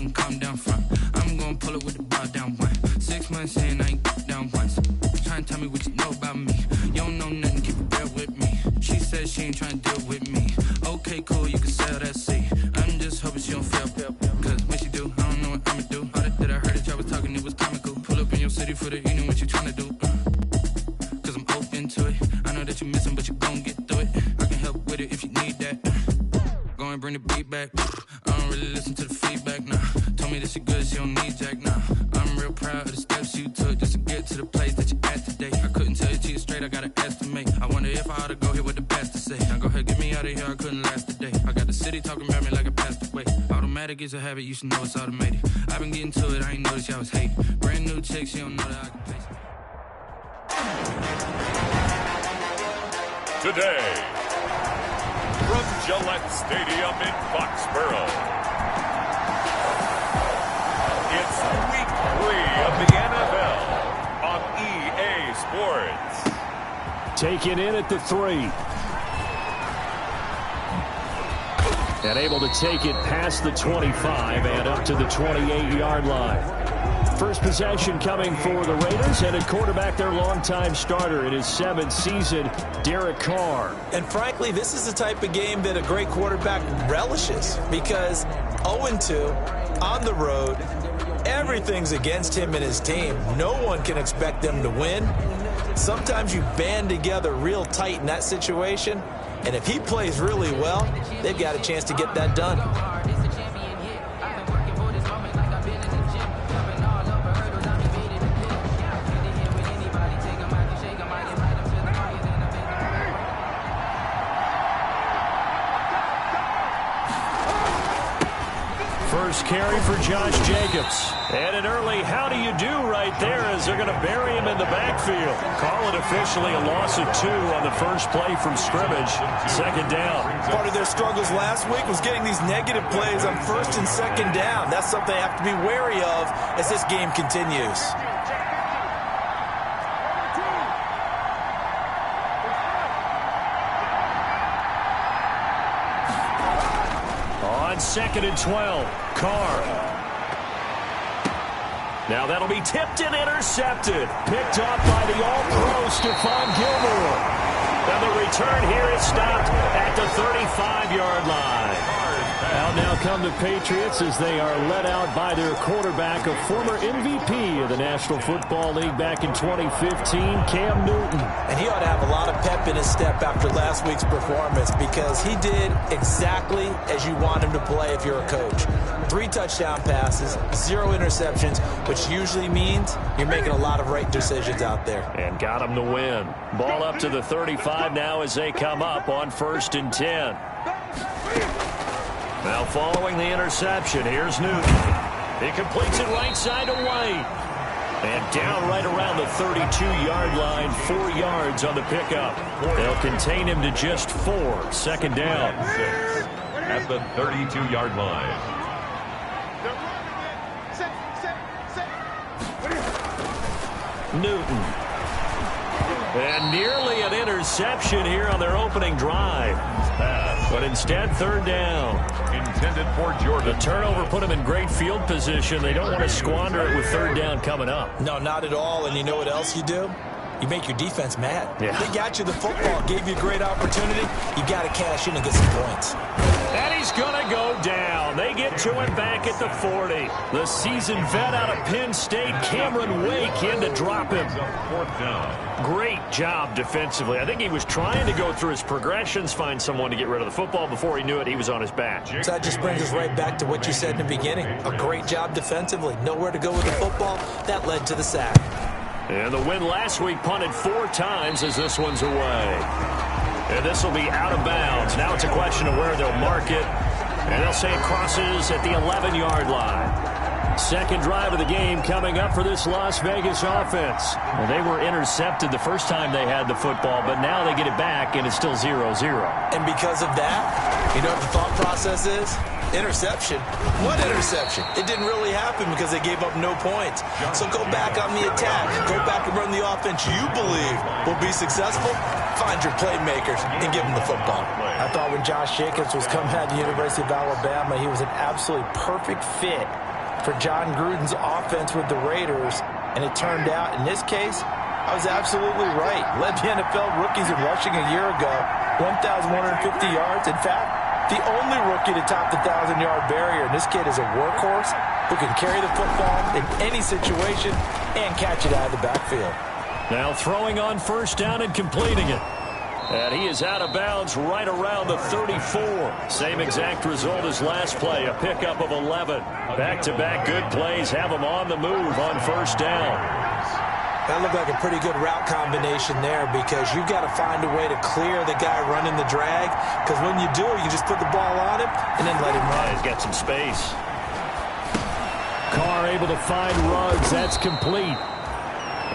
can calm down front. I'm gonna pull it with the bar down one. 6 months in, I ain't down once. Trying to tell me what you know about me. You don't know nothing, keep it real with me. She said she ain't trying to deal with me. Okay, cool, you can sell that seat. I'm just hoping she don't fail. Cause when she do, I don't know what I'ma do. All that I heard that y'all was talking, it was comical. Pull up in your city for the evening, what you trying to do? Cause I'm open to it. I know that you missing, but you gon' get through it. I can help with it if you need that. Go and bring the beat back. I don't really listen to the feedback, nah. Told me that she good, she don't need Jack, nah. I'm real proud of the steps you took just to get to the place that you at today. I couldn't tell you to you straight, I gotta estimate. I wonder if I ought to go here with the best to say. Now go ahead, get me out of here, I couldn't last a day. I got the city talking about me like I passed away. Automatic is a habit, you should know it's automated. I've been getting to it, I ain't noticed y'all was hating. Brand new chick, she don't know that I can place it. Today, from Gillette Stadium in Foxborough, it's Week 3 of the NFL on EA Sports. Taken in at the 3. And able to take it past the 25 and up to the 28-yard line. First possession coming for the Raiders, and at quarterback, their longtime starter in his 7th season, Derek Carr. And frankly, this is the type of game that a great quarterback relishes because 0-2 on the road, everything's against him and his team. No one can expect them to win. Sometimes you band together real tight in that situation, and if he plays really well, they've got a chance to get that done. First carry for Josh Jacobs. And an early how do you do right there as they're going to bury him in the backfield. Call it officially a loss of 2 on the first play from scrimmage. Second down. Part of their struggles last week was getting these negative plays on first and second down. That's something they have to be wary of as this game continues. Second and 12. Carr. Now that'll be tipped and intercepted. Picked off by the all-pro Stephon Gilmore. And the return here is stopped at the 35-yard line. Out now come the Patriots as they are led out by their quarterback, a former MVP of the National Football League back in 2015, Cam Newton. And he ought to have a lot of pep in his step after last week's performance because he did exactly as you want him to play if you're a coach. 3 touchdown passes, 0 interceptions, which usually means you're making a lot of right decisions out there. And got him to win. Ball up to the 35 now as they come up on 1st and 10. Now following the interception, here's Newton. He completes it right side to White. And down right around the 32-yard line, 4 yards on the pickup. They'll contain him to just 4. Second down. At the 32-yard line. Newton. And nearly an interception here on their opening drive. But instead, 3rd down. Intended for Jordan. The turnover put them in great field position. They don't want to squander it with 3rd down coming up. No, not at all. And you know what else you do? You make your defense mad. Yeah. They got you the football, gave you a great opportunity. You got to cash in and get some points. And he's going to go down. They get to him back at the 40. The seasoned vet out of Penn State, Cameron Wake, in to drop him. 4th down. Great job defensively. I think he was trying to go through his progressions, find someone to get rid of the football. Before he knew it, he was on his back. So that just brings us right back to what you said in the beginning. A great job defensively. Nowhere to go with the football. That led to the sack. And the win last week punted 4 times as this one's away. And this will be out of bounds. Now it's a question of where they'll mark it. And they'll say it crosses at the 11-yard line. Second drive of the game coming up for this Las Vegas offense. Well, they were intercepted the first time they had the football, but now they get it back, and it's still 0-0. And because of that, you know what the thought process is? Interception. What interception? It didn't really happen because they gave up no points. So go back on the attack. Go back and run the offense you believe will be successful. Find your playmakers and give them the football. I thought when Josh Jacobs was coming out of the University of Alabama, he was an absolutely perfect fit for John Gruden's offense with the Raiders, and it turned out, in this case, I was absolutely right. Led the NFL rookies in rushing a year ago, 1,150 yards. In fact, the only rookie to top the 1,000-yard barrier. And this kid is a workhorse who can carry the football in any situation and catch it out of the backfield. Now throwing on first down and completing it. And he is out of bounds right around the 34. Same exact result as last play, a pickup of 11. Back-to-back good plays have him on the move on first down. That looked like a pretty good route combination there, because you've got to find a way to clear the guy running the drag, because when you do, you just put the ball on him and then let him run. He's got some space. Carr able to find Ruggs. That's complete.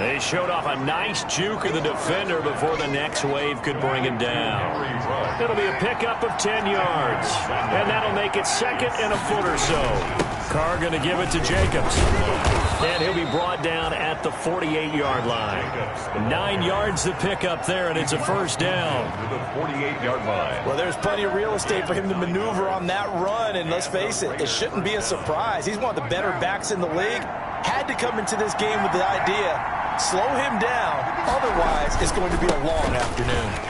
They showed off a nice juke of the defender before the next wave could bring him down. It'll be a pickup of 10 yards, and that'll make it second and a foot or so. Carr going to give it to Jacobs, and he'll be brought down at the 48-yard line. 9 yards to pick up there, and it's a first down. To the 48-yard line. Well, there's plenty of real estate for him to maneuver on that run, and let's face it, it shouldn't be a surprise. He's one of the better backs in the league. Had to come into this game with the idea, slow him down, otherwise it's going to be a long afternoon.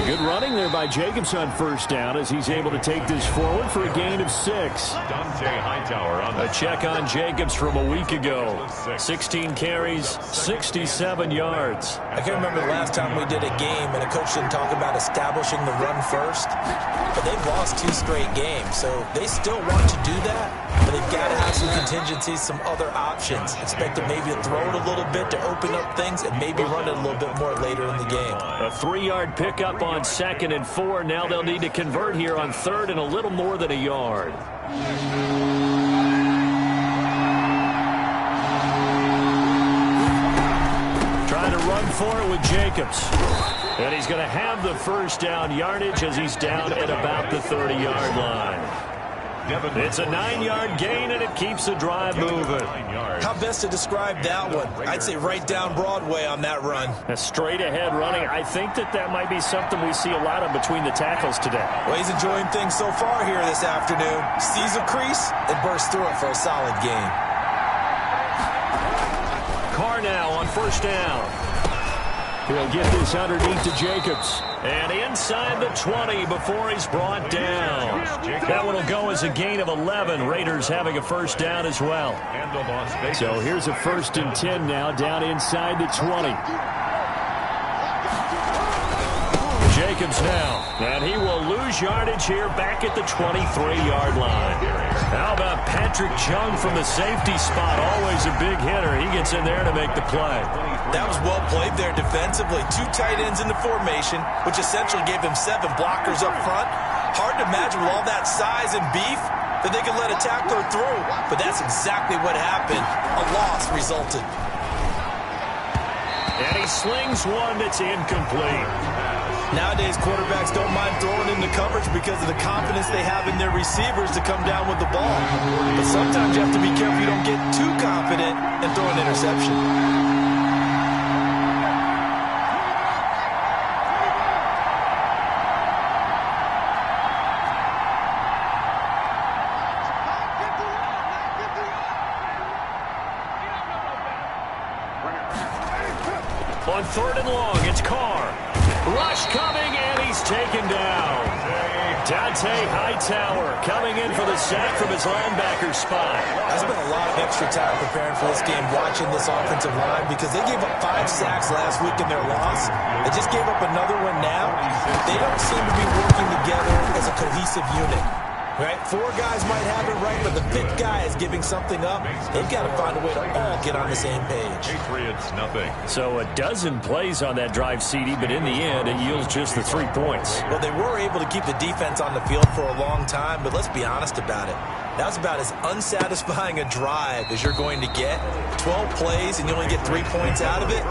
Good running there by Jacobs on first down as he's able to take this forward for a gain of 6. Dante Hightower on A check on Jacobs from a week ago. 16 carries, 67 yards. I can't remember the last time we did a game and a coach didn't talk about establishing the run first. But they've lost 2 straight games, so they still want to do that. But they've got to have some contingencies, some other options. Expect them maybe to throw it a little bit to open up things and maybe run it a little bit more later in the game. A 3-yard pickup on 2nd and 4. Now they'll need to convert here on 3rd and a little more than a yard. Trying to run for it with Jacobs. And he's going to have the first down yardage as he's down at about the 30-yard line. It's a 9-yard gain, and it keeps the drive moving. How best to describe that one? I'd say right down Broadway on that run. A straight-ahead running. I think that might be something we see a lot of between the tackles today. Well, he's enjoying things so far here this afternoon. Sees a crease and bursts through it for a solid gain. Carr now on first down. He'll get this underneath to Jacobs. And inside the 20 before he's brought down. That one will go as a gain of 11. Raiders having a first down as well. So here's a 1st and 10 now down inside the 20. Jacobs now. And he will lose yardage here back at the 23-yard line. How about Patrick Chung from the safety spot? Always a big hitter. He gets in there to make the play. That was well played there defensively. 2 tight ends in the formation, which essentially gave them 7 blockers up front. Hard to imagine with all that size and beef that they could let a tackler through. But that's exactly what happened. A loss resulted. And he slings one that's incomplete. Nowadays, quarterbacks don't mind throwing into coverage because of the confidence they have in their receivers to come down with the ball. But sometimes you have to be careful you don't get too confident and throw an interception. On 3rd and long, it's Carr. Rush coming, and he's taken down. Dante Hightower coming in for the sack from his linebacker spot. I spent a lot of extra time preparing for this game, watching this offensive line, because they gave up 5 sacks last week in their loss. They just gave up another one now. They don't seem to be working together as a cohesive unit. Right? 4 guys might have it right, but the 5th guy is giving something up. They've got to find a way to all get on the same page. Patriots, nothing. So a dozen plays on that drive, CD, but in the end, it yields just the 3 points. Well, they were able to keep the defense on the field for a long time, but let's be honest about it. That was about as unsatisfying a drive as you're going to get. 12 plays and you only get 3 points out of it.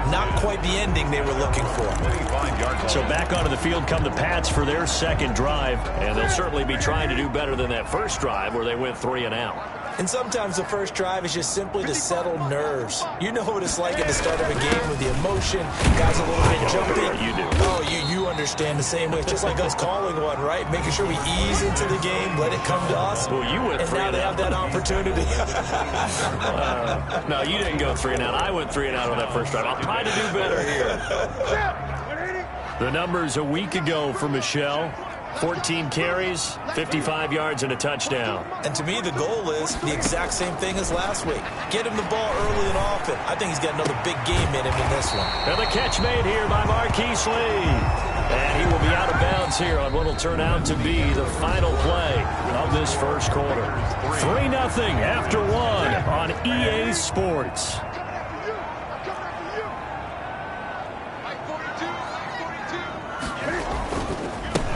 Not quite the ending they were looking for. So back onto the field come the Pats for their 2nd drive, and they'll certainly be trying to do better than that first drive where they went 3 and out. And sometimes the first drive is just simply to settle nerves. You know what it's like at the start of a game with the emotion, guys a little bit jumpy. You do. Oh, you understand the same way. It's just like us calling one, right? Making sure we ease into the game, let it come to us. Well, you went and 3 now and they out. have that opportunity. No, you didn't go 3 and out. I went 3 and out on that first drive. I'll try to do better here. The numbers a week ago for Michelle. 14 carries, 55 yards, and a touchdown. And to me, the goal is the exact same thing as last week. Get him the ball early and often. I think he's got another big game in him in this one. And the catch made here by Marquise Lee. And he will be out of bounds here on what will turn out to be the final play of this first quarter. 3-0 after 1 on EA Sports.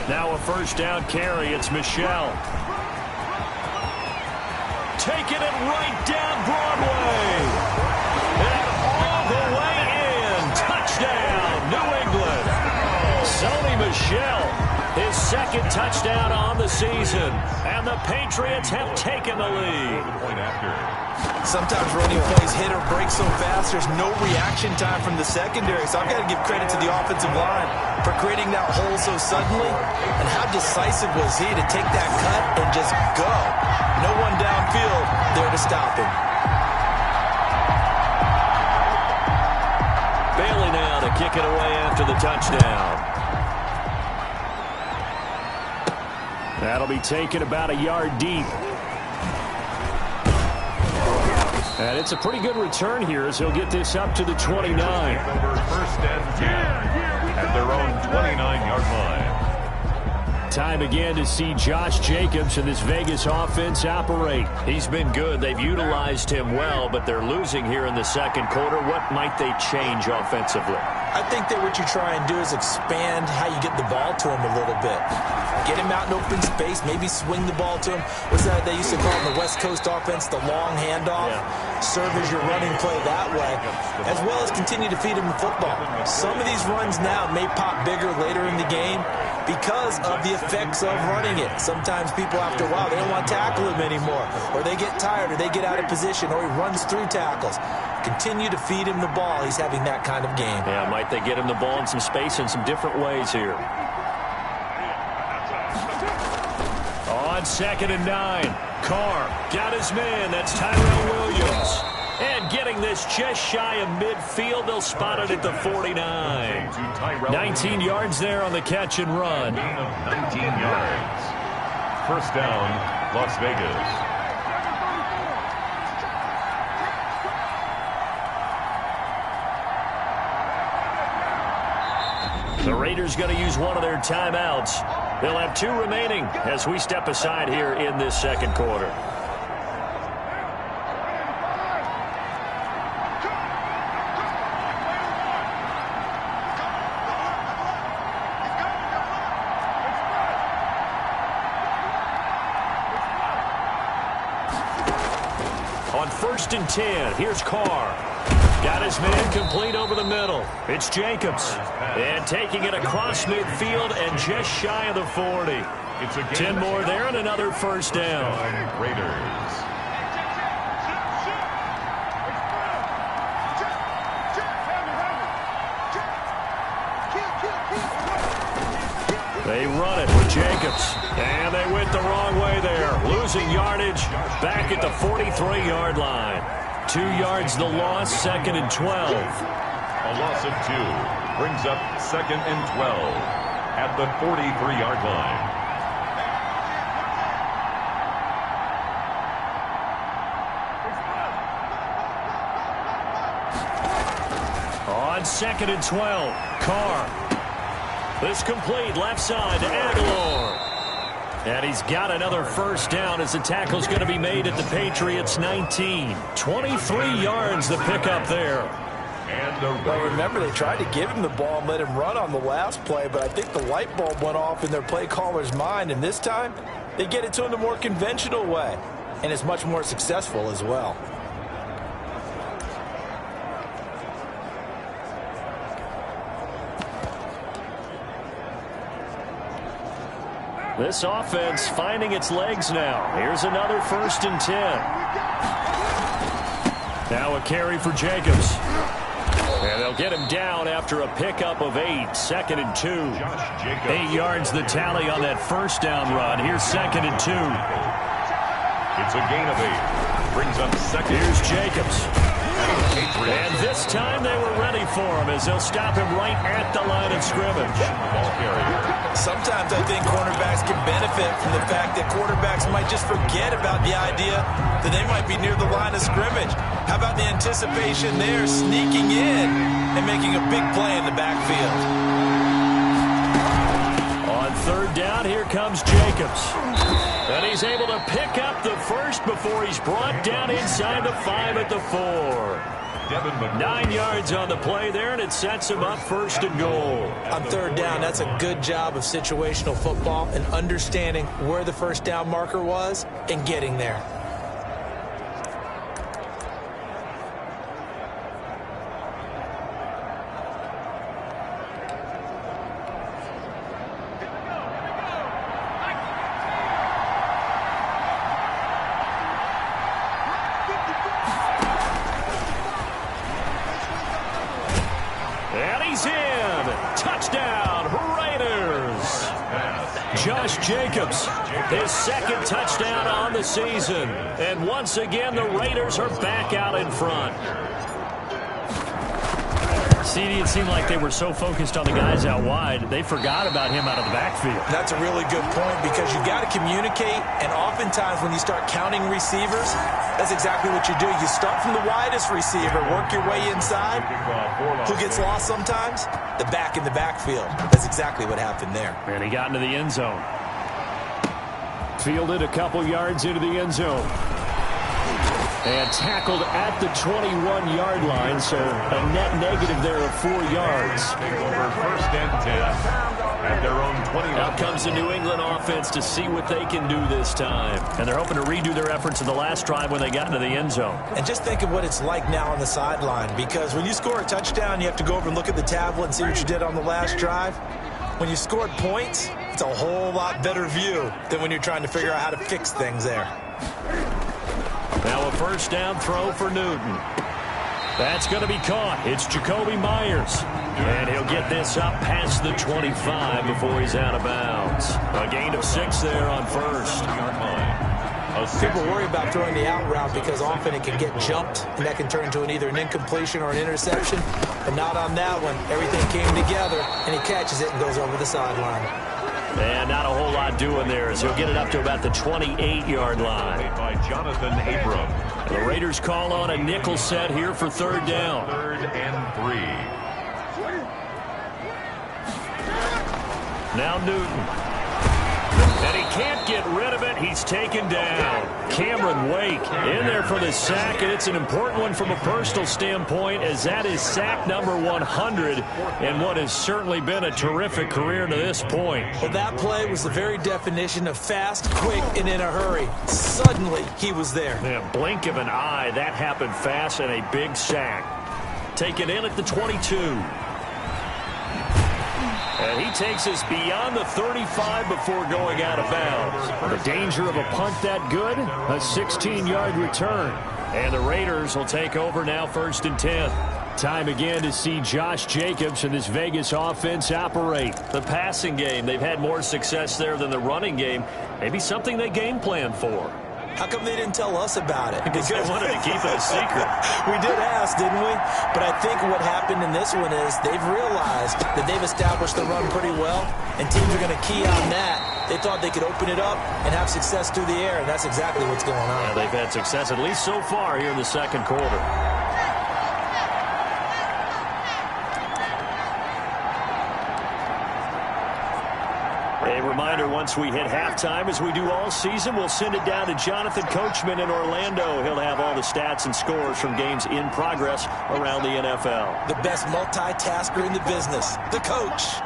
Now a first down carry. It's Michelle. Taking it right down Broadway. And all the way in. Touchdown, New England. Sony Michel, his second touchdown on the season. And the Patriots have taken the lead. Sometimes running plays hit or break so fast, there's no reaction time from the secondary. So I've got to give credit to the offensive line for creating that hole so suddenly. And how decisive was he to take that cut and just go? No one downfield there to stop him. Bailey now to kick it away after the touchdown. That'll be taken about a yard deep. And it's a pretty good return here as he'll get this up to the 29. Over first and 10 at their own 29-yard line. Time again to see Josh Jacobs and this Vegas offense operate. He's been good. They've utilized him well, but they're losing here in the second quarter. What might they change offensively? I think that what you try and do is expand how you get the ball to him a little bit. Get him out in open space, maybe swing the ball to him. What's that they used to call in the West Coast offense, the long handoff? Yeah. Serve as your running play that way, as well as continue to feed him the football. Some of these runs now may pop bigger later in the game because of the effects of running it. Sometimes people, after a while, they don't want to tackle him anymore, or they get tired, or they get out of position, or he runs through tackles. Continue to feed him the ball. He's having that kind of game. Yeah, might they get him the ball in some space in some different ways here. On 2nd and 9, Carr got his man. That's Tyrell Williams. And getting this just shy of midfield, they'll spot it at the 49. 19 yards there on the catch and run. Gain of 19 yards. First down, Las Vegas. The Raiders going to use one of their timeouts. They'll have 2 remaining as we step aside here in this second quarter. On 1st and 10, here's Carr. Got his man complete over the middle. It's Jacobs. And taking it across midfield and just shy of the 40. 10 more there and another first down. Raiders. They run it with Jacobs. And they went the wrong way there. Losing yardage back at the 43-yard line. 2 yards the loss, 2nd and 12. A loss of 2 brings up 2nd and 12 at the 43-yard line. On 2nd and 12, Carr. This complete left side to Aguilar. And he's got another first down as the tackle's going to be made at the Patriots' 19. 23 yards the pickup there. Well, remember, they tried to give him the ball and let him run on the last play, but I think the light bulb went off in their play caller's mind, and this time they get it to him the more conventional way, and it's much more successful as well. This offense finding its legs now. Here's another 1st and 10. Now a carry for Jacobs. And they'll get him down after a pickup of 8. 2nd and 2. 8 yards the tally on that 1st down run. Here's 2nd and 2. It's a gain of 8. Brings up 2nd. Here's Jacobs. And this time they were ready for him as they'll stop him right at the line of scrimmage. Sometimes I think cornerbacks can benefit from the fact that quarterbacks might just forget about the idea that they might be near the line of scrimmage. How about the anticipation there, sneaking in and making a big play in the backfield? On 3rd down, here comes Jacobs. And he's able to pick up the 1st before he's brought down inside the 5 at the 4. 9 yards on the play there, and it sets him up 1st and goal. On 3rd down, that's a good job of situational football and understanding where the 1st down marker was and getting there. Jacobs, his 2nd touchdown on the season. And once again, the Raiders are back out in front. CD, it seemed like they were so focused on the guys out wide, they forgot about him out of the backfield. That's a really good point because you've got to communicate, and oftentimes when you start counting receivers, that's exactly what you do. You start from the widest receiver, work your way inside. Who gets lost sometimes? The back in the backfield. That's exactly what happened there. And he got into the end zone. Fielded a couple yards into the end zone. And tackled at the 21-yard line, so a net negative there of 4 yards. Over 1st and 10 at their own 21. Out comes the New England offense to see what they can do this time. And they're hoping to redo their efforts in the last drive when they got into the end zone. And just think of what it's like now on the sideline, because when you score a touchdown, you have to go over and look at the tablet and see what you did on the last drive. When you scored points, it's a whole lot better view than when you're trying to figure out how to fix things there. Now a 1st down throw for Newton. That's going to be caught. It's Jacoby Myers. And he'll get this up past the 25 before he's out of bounds. A gain of 6 there on 1st. People worry about throwing the out route because often it can get jumped, and that can turn into either an incompletion or an interception. But not on that one. Everything came together, and he catches it and goes over the sideline. And not a whole lot doing there as he'll get it up to about the 28-yard line. By Jonathan Abram. The Raiders call on a nickel set here for 3rd down. 3rd and 3. Now Newton. And he can't get rid of it. He's taken down. Cameron Wake in there for the sack, and it's an important one from a personal standpoint as that is sack number 100 and what has certainly been a terrific career to this point. Well, that play was the very definition of fast, quick, and in a hurry. Suddenly, he was there. Yeah, blink of an eye, that happened fast and a big sack. Taken in at the 22. And he takes us beyond the 35 before going out of bounds. The danger of a punt that good, a 16-yard return. And the Raiders will take over now 1st and 10. Time again to see Josh Jacobs and this Vegas offense operate. The passing game, they've had more success there than the running game. Maybe something they game plan for. How come they didn't tell us about it? Because they wanted to keep it a secret. We did ask, didn't we? But I think what happened in this one is they've realized that they've established the run pretty well, and teams are going to key on that. They thought they could open it up and have success through the air, and that's exactly what's going on. Yeah, they've had success, at least so far, here in the 2nd quarter. A reminder, once we hit halftime, as we do all season, we'll send it down to Jonathan Coachman in Orlando. He'll have all the stats and scores from games in progress around the NFL. The best multitasker in the business, the coach.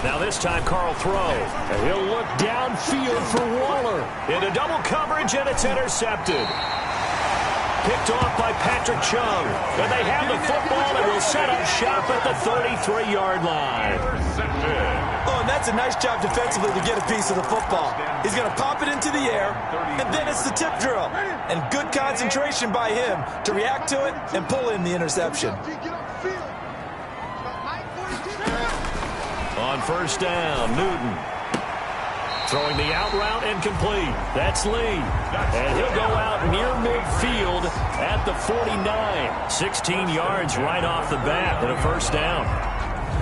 Now this time, Carl throw. And he'll look downfield for Waller. Into double coverage, and it's intercepted. picked off by Patrick Chung. And they have the football and will set up shop at the 33-yard line. Oh, and that's a nice job defensively to get a piece of the football. He's going to pop it into the air, and then it's the tip drill. And good concentration by him to react to it and pull in the interception. On first down, Newton. Throwing the out route and complete. That's Lee. And he'll go out near midfield at the 49. 16 yards right off the bat and a first down.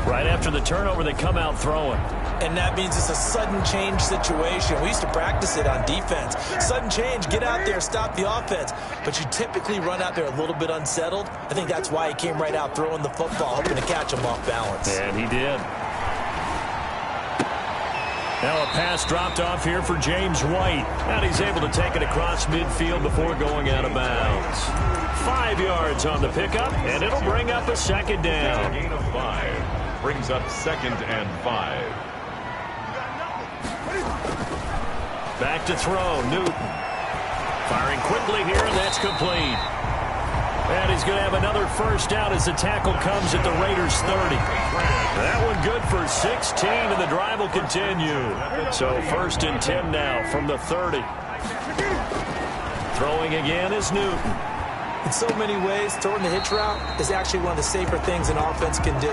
Right after the turnover, they come out throwing. And that means it's a sudden change situation. We used to practice it on defense. Sudden change, get out there, stop the offense. But you typically run out there a little bit unsettled. I think that's why he came right out throwing the football, hoping to catch him off balance. And he did. Now a pass dropped off here for James White. And he's able to take it across midfield before going out of bounds. 5 yards on the pickup, and it'll bring up a second down. Gain of 5 brings up 2nd and 5. Back to throw, Newton. Firing quickly here, and that's complete. And he's going to have another first down as the tackle comes at the Raiders' 30. That one good for 16, and the drive will continue. So 1st and 10 now from the 30. Throwing again is Newton. In so many ways, throwing the hitch route is actually one of the safer things an offense can do.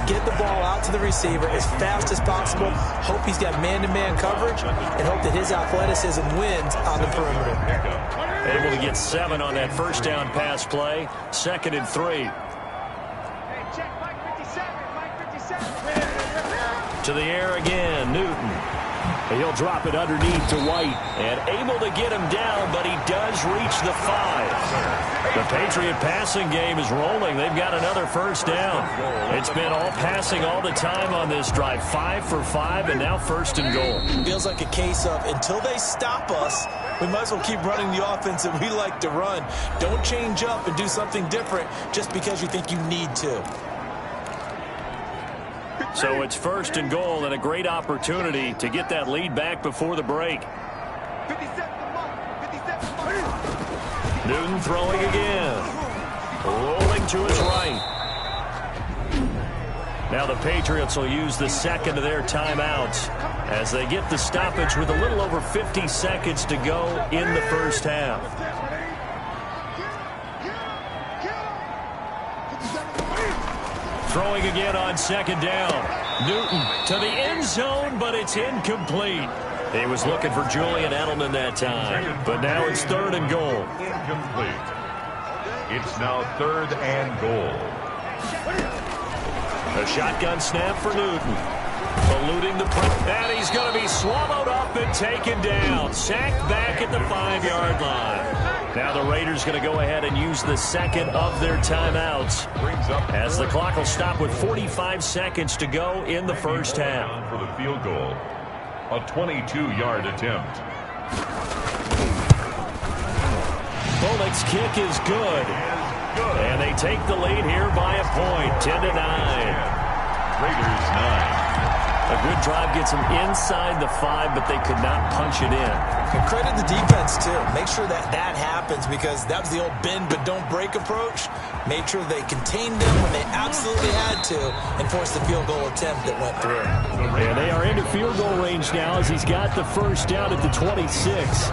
Get the ball out to the receiver as fast as possible, hope he's got man-to-man coverage, and hope that his athleticism wins on the perimeter. Able to get 7 on that first down pass play. 2nd and 3. To the air again, Newton. He'll drop it underneath to White. And able to get him down, but he does reach the 5. The Patriot passing game is rolling. They've got another first down. It's been all passing all the time on this drive. 5 for 5, and now 1st and goal. Feels like a case of until they stop us, we might as well keep running the offense that we like to run. Don't change up and do something different just because you think you need to. So it's 1st and goal and a great opportunity to get that lead back before the break. Newton throwing again. Rolling to his right. Now the Patriots will use the 2nd of their timeouts as they get the stoppage with a little over 50 seconds to go in the first half. Throwing again on 2nd down. Newton to the end zone, but it's incomplete. He was looking for Julian Edelman that time, but now it's 3rd and goal. Incomplete. It's now 3rd and goal. A shotgun snap for Newton. Eluding the punt, and he's going to be swallowed up and taken down. Sacked back at the 5-yard line. Now the Raiders going to go ahead and use the 2nd of their timeouts as the clock will stop with 45 seconds to go in the first half. For the field goal, a 22-yard attempt. Bullock's kick is good. And they take the lead here by a point, 10-9. Raiders 9. A good drive gets them inside the 5, but they could not punch it in. And credit the defense, too. Make sure that that happens because that was the old bend but don't break approach. Made sure they contained them when they absolutely had to and forced the field goal attempt that went through. And they are into field goal range now as he's got the first down at the 26.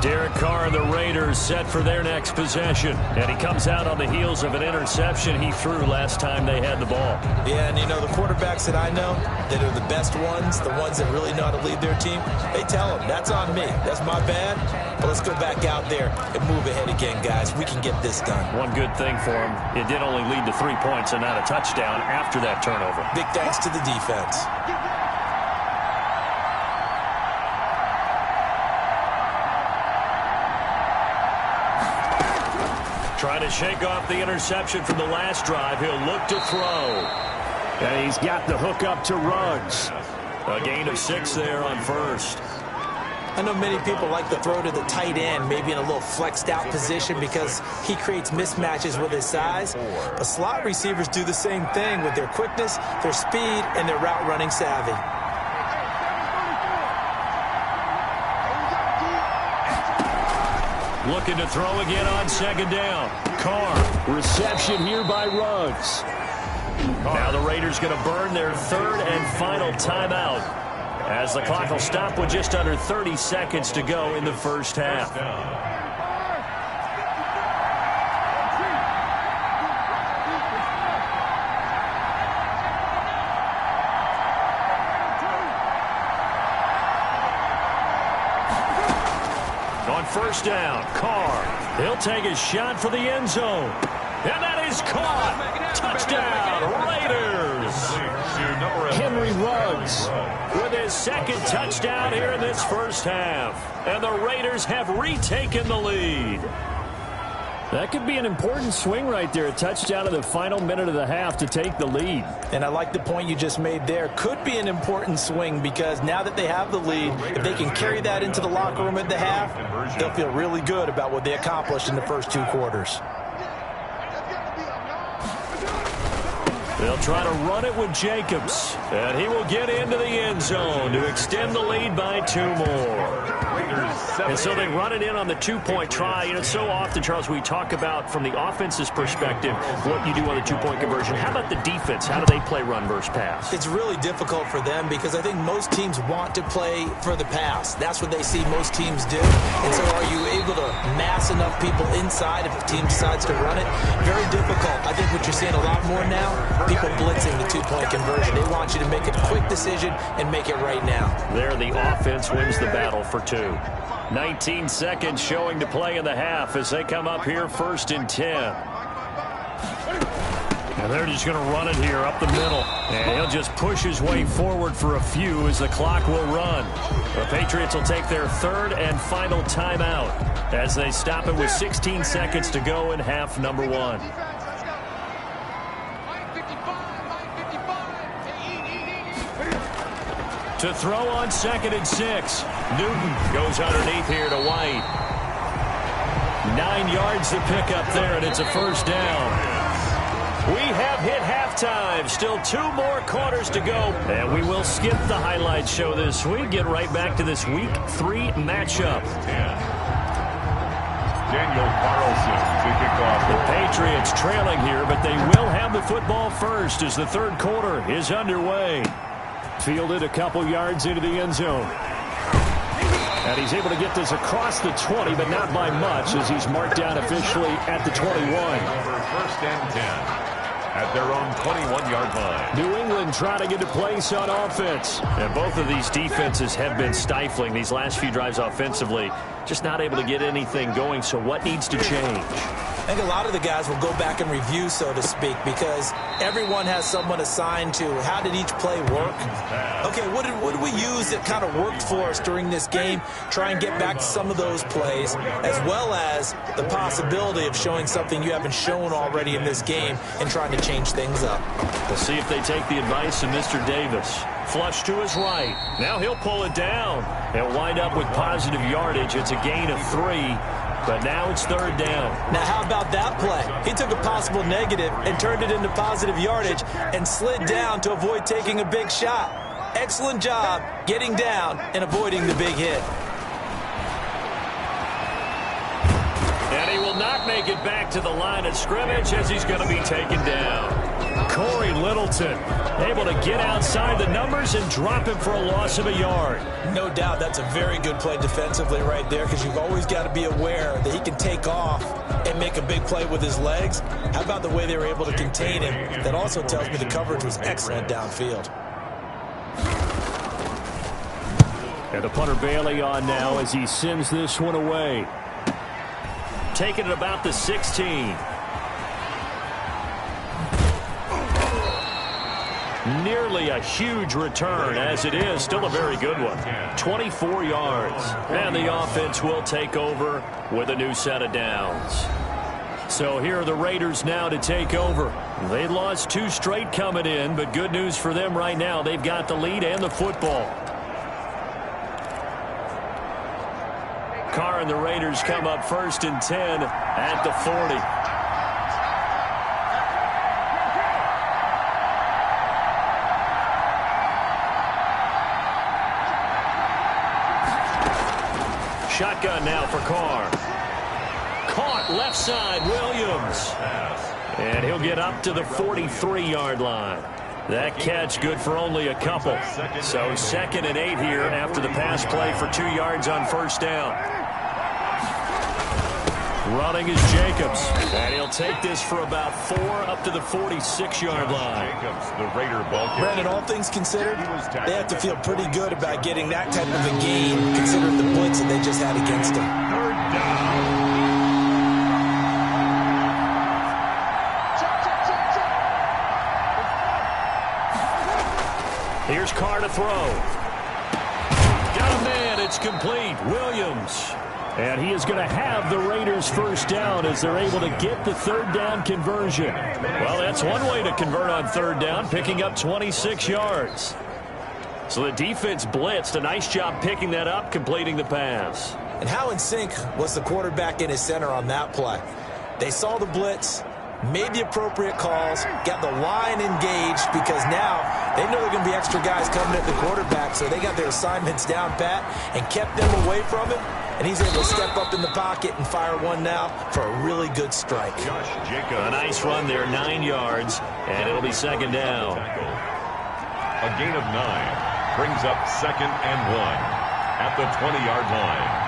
Derek Carr and the Raiders set for their next possession. And he comes out on the heels of an interception he threw last time they had the ball. Yeah, and you know, the quarterbacks that I know that are the best ones, the ones that really know how to lead their team, they tell them, that's on me. That's my bad. But let's go back out there and move ahead again, guys. We can get this done. One good thing for him, it did only lead to 3 points and not a touchdown after that turnover. Big thanks to the defense. Trying to shake off the interception from the last drive. He'll look to throw. And he's got the hook up to Ruggs. A gain of 6 there on 1st. I know many people like to throw to the tight end, maybe in a little flexed out position because he creates mismatches with his size. But slot receivers do the same thing with their quickness, their speed, and their route running savvy. Looking to throw again on second down. Carr. Reception here by Ruggs. Now the Raiders going to burn their third and final timeout, as the clock will stop with just under 30 seconds to go in the first half. On first down, Carr. He'll take a shot for the end zone. And that is caught. Touchdown, Raiders. Henry Ruggs with his second touchdown here in this first half. And the Raiders have retaken the lead. That could be an important swing right there. A touchdown in the final minute of the half to take the lead. And I like the point you just made there. Could be an important swing because now that they have the lead, if they can carry that into the locker room at the half, they'll feel really good about what they accomplished in the first two quarters. They'll try to run it with Jacobs, and he will get into the end zone to extend the lead by 2 more. And so they run it in on the 2-point try. You know, so often, Charles, we talk about from the offense's perspective what you do on the 2-point conversion. How about the defense? How do they play run versus pass? It's really difficult for them because I think most teams want to play for the pass. That's what they see most teams do. And so are you able to mass enough people inside if the team decides to run it? Very difficult. I think what you're seeing a lot more now, people blitzing the 2-point conversion. They want you to make a quick decision and make it right now. There, the offense wins the battle for 2. 19 seconds showing to play in the half as they come up here 1st and 10. And they're just going to run it here up the middle. And he'll just push his way forward for a few as the clock will run. The Patriots will take their third and final timeout as they stop it with 16 seconds to go in half number 1. To throw on 2nd and 6. Newton goes underneath here to White. 9 yards to pick up there, and it's a first down. We have hit halftime. Still 2 more quarters to go. And we will skip the highlight show this week. Get right back to this Week 3 matchup. Daniel Carlson to kick off. The Patriots trailing here, but they will have the football first as the third quarter is underway. Fielded a couple yards into the end zone. And he's able to get this across the 20, but not by much as he's marked down officially at the 21. Over 1st and 10 at their own 21-yard line. New England trying to get to place on offense. And both of these defenses have been stifling these last few drives offensively. Just not able to get anything going, so what needs to change? I think a lot of the guys will go back and review, so to speak, because everyone has someone assigned to how did each play work. Okay, what did we use that kind of worked for us during this game? Try and get back to some of those plays, as well as the possibility of showing something you haven't shown already in this game and trying to change things up. We'll see if they take the advice of Mr. Davis. Flush to his right. Now he'll pull it down. They'll wind up with positive yardage. It's a gain of 3. But now it's 3rd down. Now, how about that play? He took a possible negative and turned it into positive yardage and slid down to avoid taking a big shot. Excellent job getting down and avoiding the big hit. And he will not make it back to the line of scrimmage as he's going to be taken down. Corey Littleton able to get outside the numbers and drop him for a loss of a yard. No doubt that's a very good play defensively right there because you've always got to be aware that he can take off and make a big play with his legs. How about the way they were able to contain him? That also tells me the coverage was excellent downfield. And the punter Bailey on now as he sends this one away. Taking it about the 16. Nearly a huge return, as it is still a very good one. 24 yards. And the offense will take over with a new set of downs. So here are the Raiders now to take over. They lost 2 straight coming in, but good news for them right now. They've got the lead and the football. Carr and the Raiders come up 1st and 10 at the 40. Shotgun now for Carr. caught left side, Williams. And he'll get up to the 43-yard line. That catch good for only a couple. So 2nd and 8 here after the pass play for 2 yards on first down. Running is Jacobs. And he'll take this for about 4 up to the 46-yard line. Jacobs, the Raider ball carrier. Brandon, all things considered, they have to feel pretty good about getting that type of a gain, considering the blitz that they just had against them. 3rd down. Here's Carr to throw. Got a man. It's complete. Williams. And he is going to have the Raiders first down as they're able to get the 3rd down conversion. Well, that's one way to convert on 3rd down, picking up 26 yards. So the defense blitzed. A nice job picking that up, completing the pass. And how in sync was the quarterback in his center on that play? They saw the blitz, made the appropriate calls, got the line engaged, because now they know they're going to be extra guys coming at the quarterback, so they got their assignments down pat and kept them away from it. And he's able to step up in the pocket and fire one now for a really good strike. A nice run there, 9 yards, and it'll be 2nd down. A gain of 9 brings up 2nd and 1 at the 20-yard line.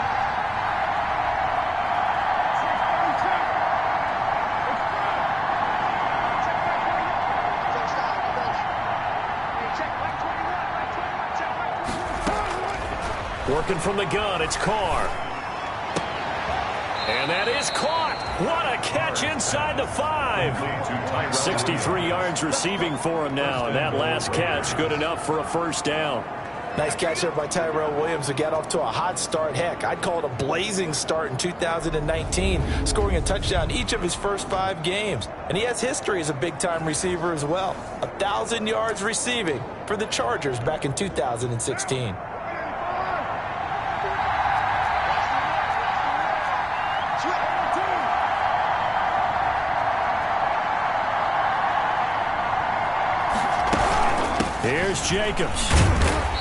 Working from the gun, it's Carr. And that is caught. What a catch inside the 5. 63 yards receiving for him now, and that last catch good enough for a first down. Nice catch there by Tyrell Williams, who got off to a hot start. Heck, I'd call it a blazing start in 2019, scoring a touchdown each of his first 5 games. And he has history as a big-time receiver as well. 1,000 yards receiving for the Chargers back in 2016. Here's Jacobs.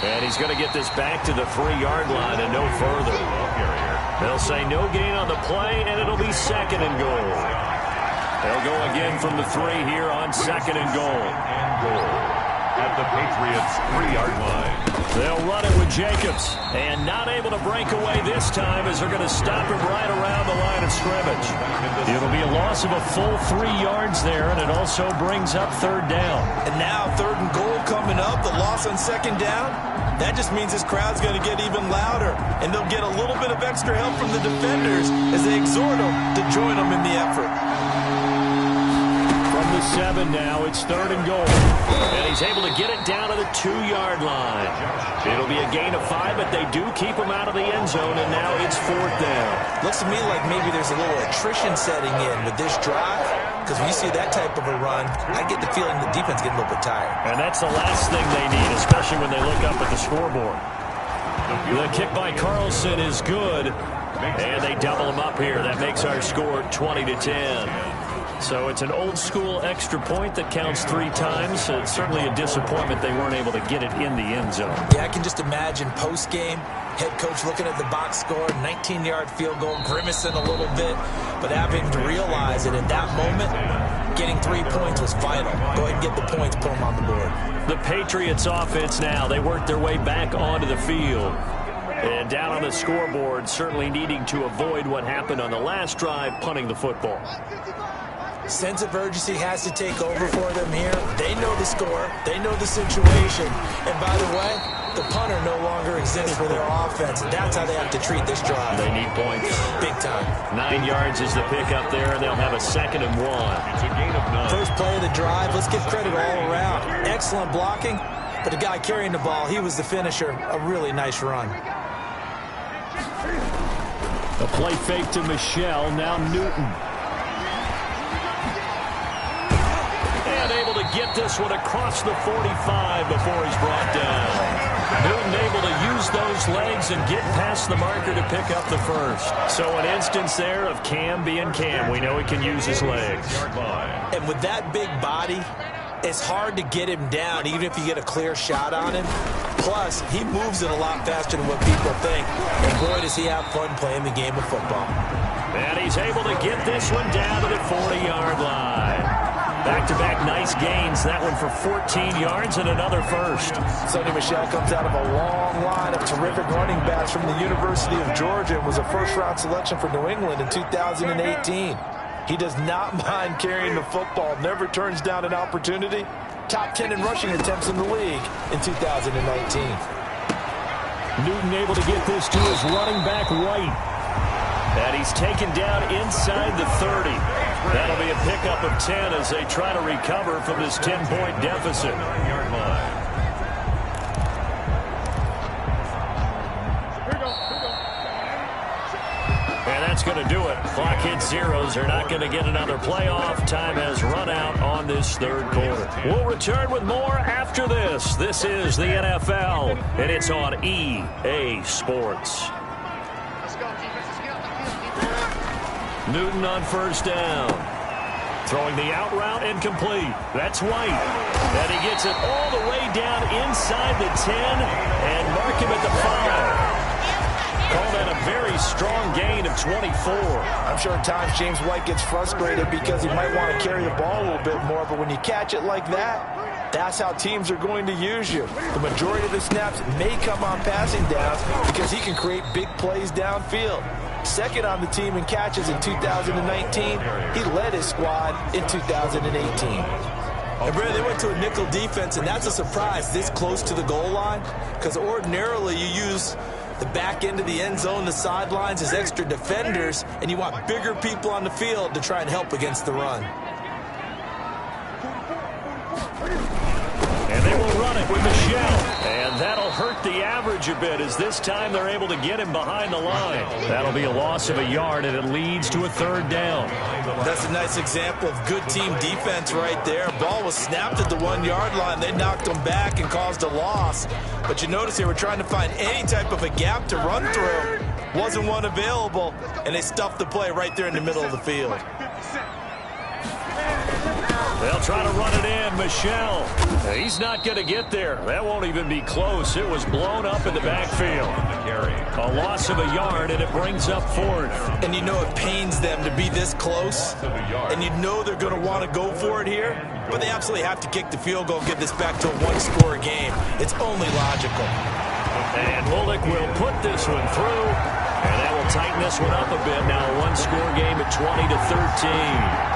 And he's going to get this back to the 3-yard line and no further. They'll say no gain on the play, and it'll be 2nd and goal. They'll go again from the 3 here on 2nd and goal. At the Patriots' 3-yard line. They'll run it with Jacobs. And not able to break away this time as they're going to stop him right around the line of scrimmage. It'll be a loss of a full 3 yards there, and it also brings up 3rd down. And now 3rd and goal coming up, the loss on 2nd down. That just means this crowd's going to get even louder, and they'll get a little bit of extra help from the defenders as they exhort them to join them in the effort. From the 7 now, it's 3rd and goal. And he's able to get it down to the 2-yard line. It'll be a gain of 5, but they do keep him out of the end zone, and now it's 4th down. Looks to me like maybe there's a little attrition setting in with this drive, because when you see that type of a run, I get the feeling the defense getting a little bit tired. And that's the last thing they need, especially when they look up at the scoreboard. The kick by Carlson is good, and they double him up here. That makes our score 20-10. So it's an old-school extra point that counts 3 times. It's certainly a disappointment they weren't able to get it in the end zone. Yeah, I can just imagine post-game, head coach looking at the box score, 19-yard field goal, grimacing a little bit, but having to realize that at that moment, getting 3 points was vital. Go ahead and get the points, put them on the board. The Patriots offense now, they work their way back onto the field. And down on the scoreboard, certainly needing to avoid what happened on the last drive, punting the football. Sense of urgency has to take over for them here. They know the score. They know the situation. And by the way, the punter no longer exists for their offense. And that's how they have to treat this drive. They need points. Big time. 9 yards is the pickup there, and they'll have a 2nd and 1. It's a gain of 9. First play of the drive. Let's give credit all around. Excellent blocking. But the guy carrying the ball, he was the finisher. A really nice run. A play fake to Michelle. Now Newton. Able to get this one across the 45 before he's brought down. Newton able to use those legs and get past the marker to pick up the first. So an instance there of Cam being Cam. We know he can use his legs. And with that big body, it's hard to get him down, even if you get a clear shot on him. Plus, he moves it a lot faster than what people think. And boy, does he have fun playing the game of football. And he's able to get this one down to the 40-yard line. Back-to-back nice gains. That one for 14 yards and another first. Sonny Michel comes out of a long line of terrific running backs from the University of Georgia and was a first-round selection for New England in 2018. He does not mind carrying the football, never turns down an opportunity. Top 10 in rushing attempts in the league in 2019. Newton able to get this to his running back right. And he's taken down inside the 30. That'll be a pickup of 10 as they try to recover from this 10-point deficit. And that's going to do it. Clock hits zeros. They're not going to get another playoff. Time has run out on this third quarter. We'll return with more after this. This is the NFL, and it's on EA Sports. Newton on first down. Throwing the out route incomplete. That's White. And he gets it all the way down inside the 10 and mark him at the 5. Call that a very strong gain of 24. I'm sure at times James White gets frustrated because he might want to carry the ball a little bit more, but when you catch it like that, that's how teams are going to use you. The majority of the snaps may come on passing downs because he can create big plays downfield. Second on the team in catches in 2019. He led his squad in 2018. And Brad, they went to a nickel defense, and that's a surprise this close to the goal line because ordinarily you use the back end of the end zone, the sidelines as extra defenders, and you want bigger people on the field to try and help against the run. And they will run it with Michel. And that'll hurt the average a bit as this time they're able to get him behind the line. That'll be a loss of a yard, and it leads to a third down. That's a nice example of good team defense right there. Ball was snapped at the 1-yard line. They knocked him back and caused a loss. But you notice they were trying to find any type of a gap to run through. Wasn't one available, and they stuffed the play right there in the middle of the field. They'll try to run it in. Michel. He's not going to get there. That won't even be close. It was blown up in the backfield. A loss of a yard, and it brings up fourth. And you know it pains them to be this close. And you know they're going to want to go for it here. But they absolutely have to kick the field goal and get this back to a one-score game. It's only logical. And Bullock will put this one through. And that will tighten this one up a bit. Now a one-score game at 20-13.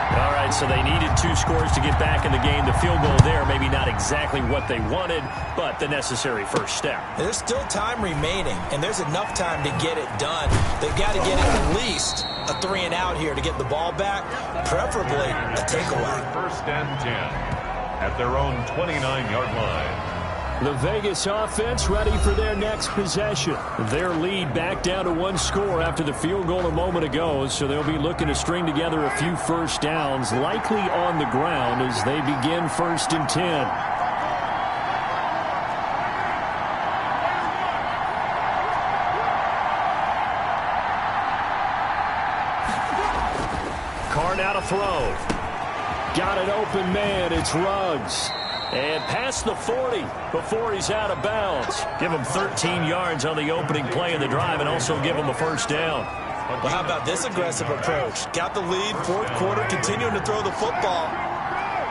All right, so they needed 2 scores to get back in the game. The field goal there, maybe not exactly what they wanted, but the necessary first step. There's still time remaining, and there's enough time to get it done. They've got to get at least a 3-and-out here to get the ball back, preferably a takeaway. First and 10 at their own 29-yard line. The Vegas offense ready for their next possession. Their lead back down to 1 score after the field goal a moment ago, so they'll be looking to string together a few first downs, likely on the ground as they begin first and 10. Carr now to throw. Got an open man. It's Ruggs. And past the 40 before he's out of bounds. Give him 13 yards on the opening play of the drive and also give him a first down. Well, how about this aggressive approach? Got the lead, fourth quarter, continuing to throw the football.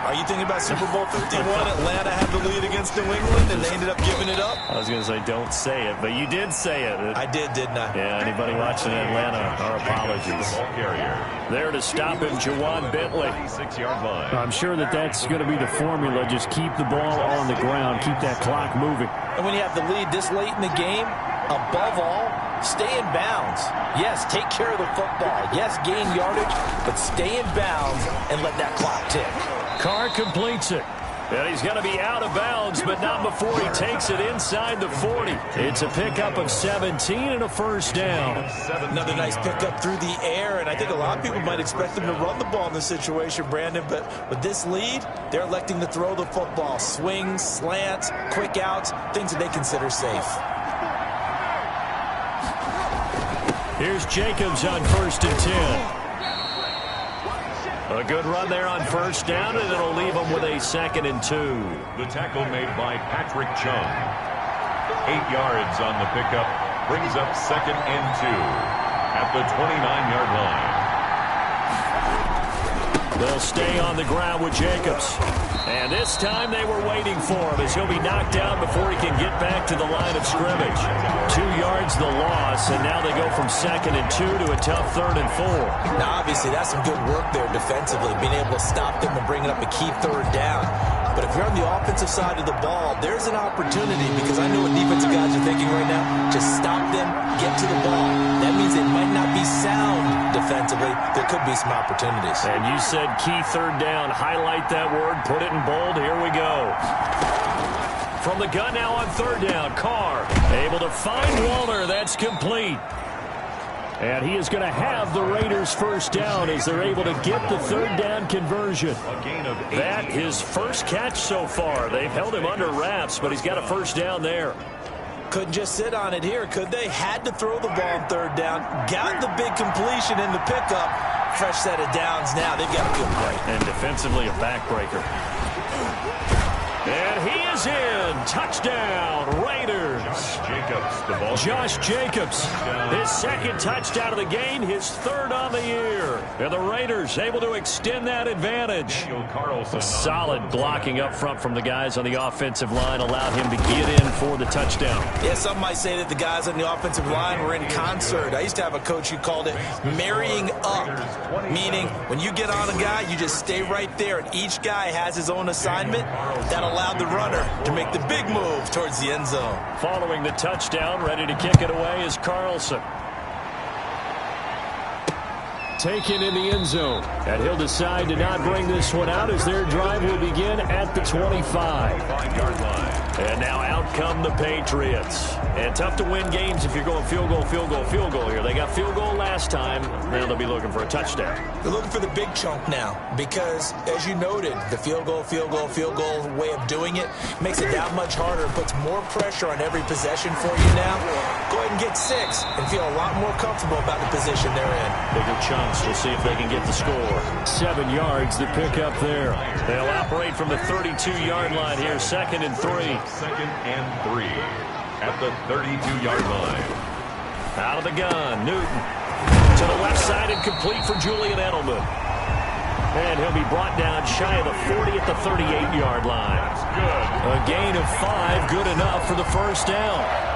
Are you thinking about Super Bowl 51? Atlanta had the lead against New England, and they ended up giving it up? I was going to say don't say it, but you did say it. I did, didn't I? Yeah, anybody watching Atlanta, our apologies. There to stop him, Jawan Bentley. I'm sure that's going to be the formula. Just keep the ball on the ground. Keep that clock moving. And when you have the lead this late in the game, above all, stay in bounds. Yes, take care of the football. Yes, gain yardage, but stay in bounds and let that clock tick. Carr completes it. And he's going to be out of bounds, but not before he takes it inside the 40. It's a pickup of 17 and a first down. Another nice pickup through the air, and I think a lot of people might expect them to run the ball in this situation, Brandon, but with this lead, they're electing to throw the football. Swings, slants, quick outs, things that they consider safe. Here's Jacobs on first and 10. A good run there on first down, and it'll leave them with a 2nd and 2. The tackle made by Patrick Chung. 8 yards on the pickup, brings up 2nd and 2. at the 29-yard line. They'll stay on the ground with Jacobs. And this time they were waiting for him as he'll be knocked down before he can get back to the line of scrimmage. 2 yards the loss, and now they go from 2nd and 2 to a tough 3rd and 4. Now, obviously, that's some good work there defensively, being able to stop them and bringing up a key 3rd down. But if you're on the offensive side of the ball, there's an opportunity, because I know what defensive guys are thinking right now. Just stop them, get to the ball. That means it might not be sound defensively. There could be some opportunities. And you said key 3rd down. Highlight that word. Put it in bold. Here we go. From the gun now on 3rd down. Carr able to find Walner. That's complete. And he is going to have the Raiders' 1st down as they're able to get the 3rd down conversion. That his first catch so far. They've held him under wraps, but he's got a 1st down there. Couldn't just sit on it here, could they? Had to throw the ball on 3rd down. Got the big completion in the pickup. Fresh set of downs now. They've got to feel great. And defensively a backbreaker. And he is in. Touchdown, Raiders. Josh Jacobs, his 2nd touchdown of the game, his 3rd on the year. And the Raiders able to extend that advantage. A solid blocking up front from the guys on the offensive line allowed him to get in for the touchdown. Yeah, some might say that the guys on the offensive line were in concert. I used to have a coach who called it marrying up, meaning when you get on a guy, you just stay right there, and each guy has his own assignment. That allowed the runner to make the big move towards the end zone. Following the touchdown, ready to kick it away is Carlson. Taken in the end zone. And he'll decide to not bring this one out as their drive will begin at the 25-yard line. And now out come the Patriots. And tough to win games if you're going field goal, field goal, field goal here. They got field goal last time. Now they'll be looking for a touchdown. They're looking for the big chunk now because, as you noted, the field goal way of doing it makes it that much harder and puts more pressure on every possession for you now. Go ahead and get 6 and feel a lot more comfortable about the position they're in. Bigger chunks. We'll see if they can get the score. 7 yards to pick up there. They'll operate from the 32-yard line here, 2nd and 3. 2nd and 3 at the 32-yard line. Out of the gun, Newton. To the left side and complete for Julian Edelman. And he'll be brought down shy of the 40 at the 38-yard line. A gain of 5, good enough for the 1st down.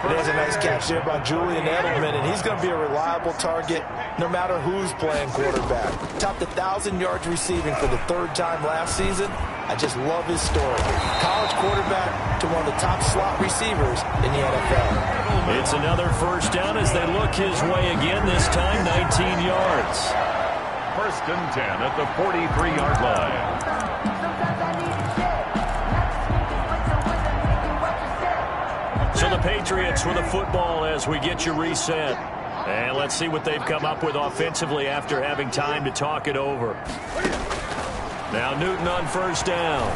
There's a nice catch there by Julian Edelman, and he's going to be a reliable target no matter who's playing quarterback. Topped 1,000 yards receiving for the 3rd time last season. I just love his story. College quarterback to one of the top slot receivers in the NFL. It's another 1st down as they look his way again, this time 19 yards. 1st and 10 at the 43-yard line. So the Patriots with the football as we get you reset. And let's see what they've come up with offensively after having time to talk it over. Now Newton on 1st down.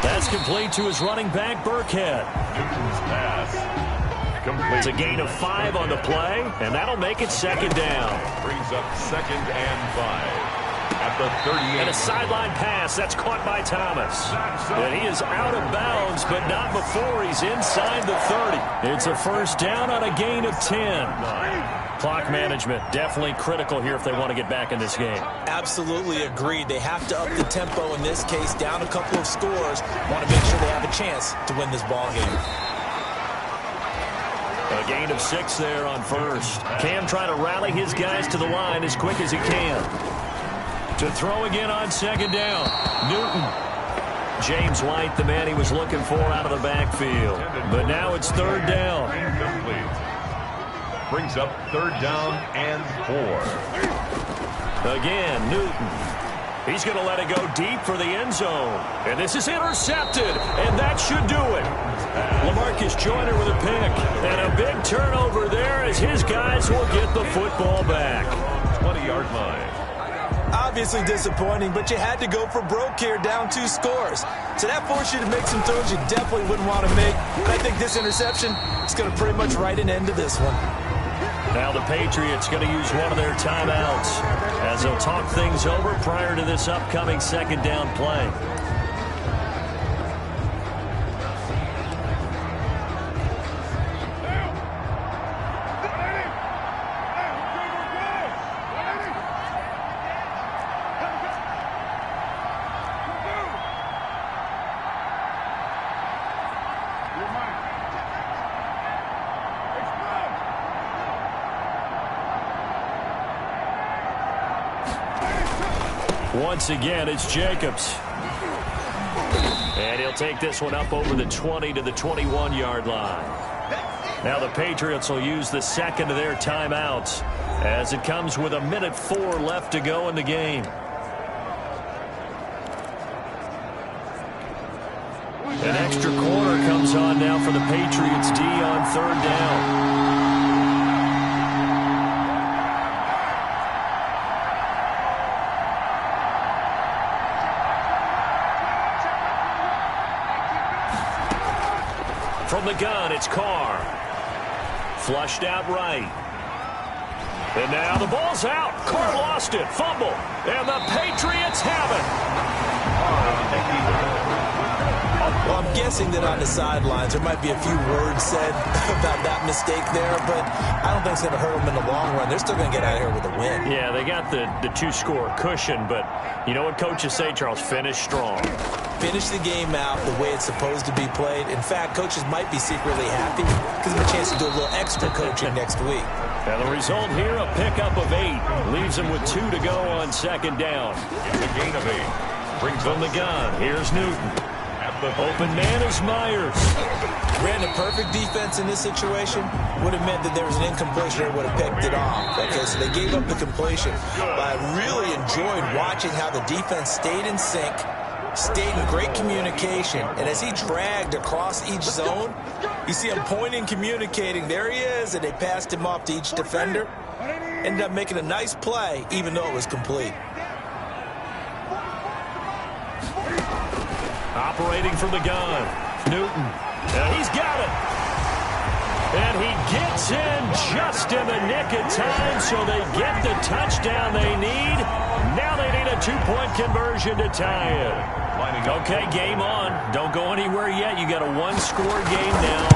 That's complete to his running back, Burkhead. Newton's pass complete. It's a gain of 5 on the play, and that'll make it 2nd down. Brings up 2nd and 5. At the 38. And a sideline pass. That's caught by Thomas. And he is out of bounds, but not before he's inside the 30. It's a 1st down on a gain of 10. Clock management definitely critical here if they want to get back in this game. Absolutely agreed. They have to up the tempo in this case, down a couple of scores. Want to make sure they have a chance to win this ball game. A gain of 6 there on 1st. Cam trying to rally his guys to the line as quick as he can. To throw again on 2nd down. Newton. James White, the man he was looking for out of the backfield. But now it's 3rd down. Incomplete. Brings up 3rd down and 4. Again, Newton. He's going to let it go deep for the end zone. And this is intercepted. And that should do it. LaMarcus Joyner with a pick. And a big turnover there as his guys will get the football back. 20-yard line. Obviously disappointing, but you had to go for broke here, down 2 scores. So that forced you to make some throws you definitely wouldn't want to make. But I think this interception is going to pretty much write an end to this one. Now the Patriots going to use one of their timeouts as they'll talk things over prior to this upcoming 2nd down play. Once again, it's Jacobs. And he'll take this one up over the 20 to the 21-yard line. Now the Patriots will use the second of their timeouts as it comes with 1:04 left to go in the game. An extra corner comes on now for the Patriots D on third down. From the gun, it's Carr. Flushed out right. And now the ball's out. Carr lost it. Fumble. And the Patriots have it. Well, I'm guessing that on the sidelines there might be a few words said about that mistake there, but I don't think it's going to hurt them in the long run. They're still going to get out of here with a win. Yeah, they got the two-score cushion, but you know what coaches say, Charles? Finish strong. Finish the game out the way it's supposed to be played. In fact, coaches might be secretly happy because of a chance to do a little extra coaching next week. And the result here, a pickup of 8. Leaves them with 2 to go on second down. It's a gain of 8. Brings From the gun, here's Newton. Open man is Myers. Granted, perfect defense in this situation would have meant that there was an incompletion or would have picked it off. Okay, so they gave up the completion. But I really enjoyed watching how the defense stayed in sync, stayed in great communication, and as he dragged across each zone, you see him pointing, communicating. There he is, and they passed him off to each defender. Ended up making a nice play, even though it was complete. Operating from the gun, Newton. And he's got it. And he gets in just in the nick of time, so they get the touchdown they need. Now they need a 2-point conversion to tie it. Okay, game on. Don't go anywhere yet. You got a 1-score game now.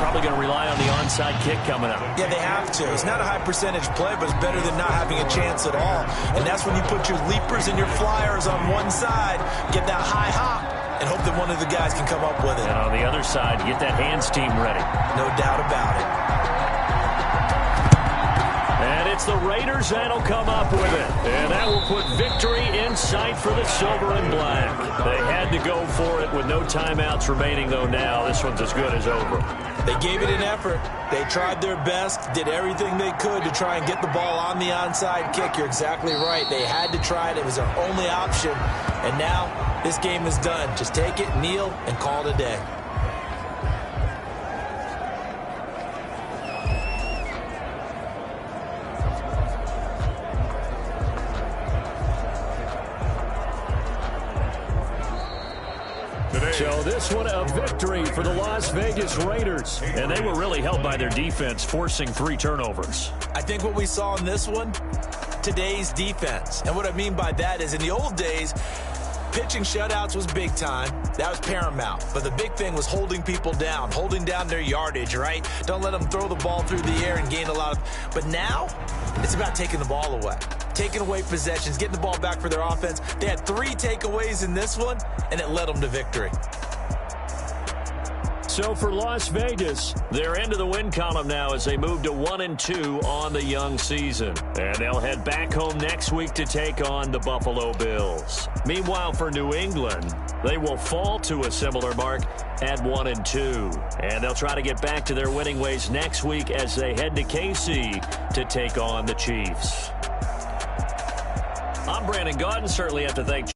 Probably going to rely on the onside kick coming up. Yeah, they have to. It's not a high-percentage play, but it's better than not having a chance at all. And that's when you put your leapers and your flyers on one side, get that high hop, and hope that one of the guys can come up with it. And on the other side, get that hands team ready. No doubt about it. And it's the Raiders that'll come up with it. And that will put victory in sight for the silver and black. They had to go for it with no timeouts remaining, though now. This one's as good as over. They gave it an effort. They tried their best, did everything they could to try and get the ball on the onside kick. You're exactly right. They had to try it. It was their only option. And now this game is done. Just take it, kneel, and call it a day. So this one a victory for the Las Vegas Raiders. And they were really helped by their defense, forcing 3 turnovers. I think what we saw in this one, today's defense. And what I mean by that is in the old days, pitching shutouts was big time. That was paramount. But the big thing was holding people down, holding down their yardage, right? Don't let them throw the ball through the air and gain a lot of... But now, it's about taking the ball away. Taking away possessions, getting the ball back for their offense. They had 3 takeaways in this one, and it led them to victory. So for Las Vegas, they're into the win column now as they move to 1-2 on the young season. And they'll head back home next week to take on the Buffalo Bills. Meanwhile, for New England, they will fall to a similar mark at 1-2. And they'll try to get back to their winning ways next week as they head to KC to take on the Chiefs. I'm Brandon Gaudin. Certainly have to thank